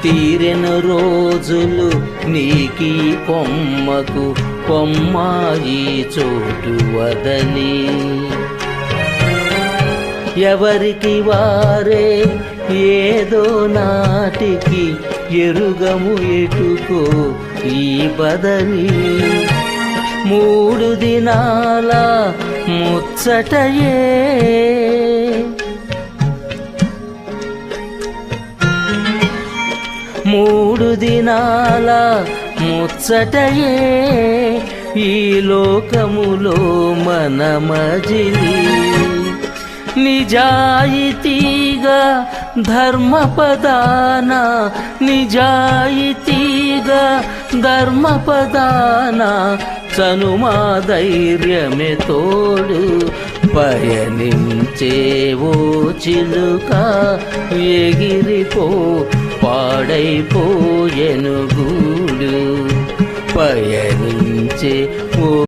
తీరెను రోజులు నీకీ కొమ్మకు కొమ్మాయి చోటు వదలి ఎవరికి వారే ఏదో నాటికి ఎరుగము ఎటుకో ఈ బదలి 3 దినాల ముచ్చటయే 3 దినాల ముచ్చటయే ఈ లోకములో మన మజిలి నిజాయితీగా ధర్మపదాన నిజాయితీగా ధర్మపదాన చనుమా ధైర్యమే తోడు పయనించేవో చిలుక ఎగిరిపో పాడైపోయెను గూడు పయనించే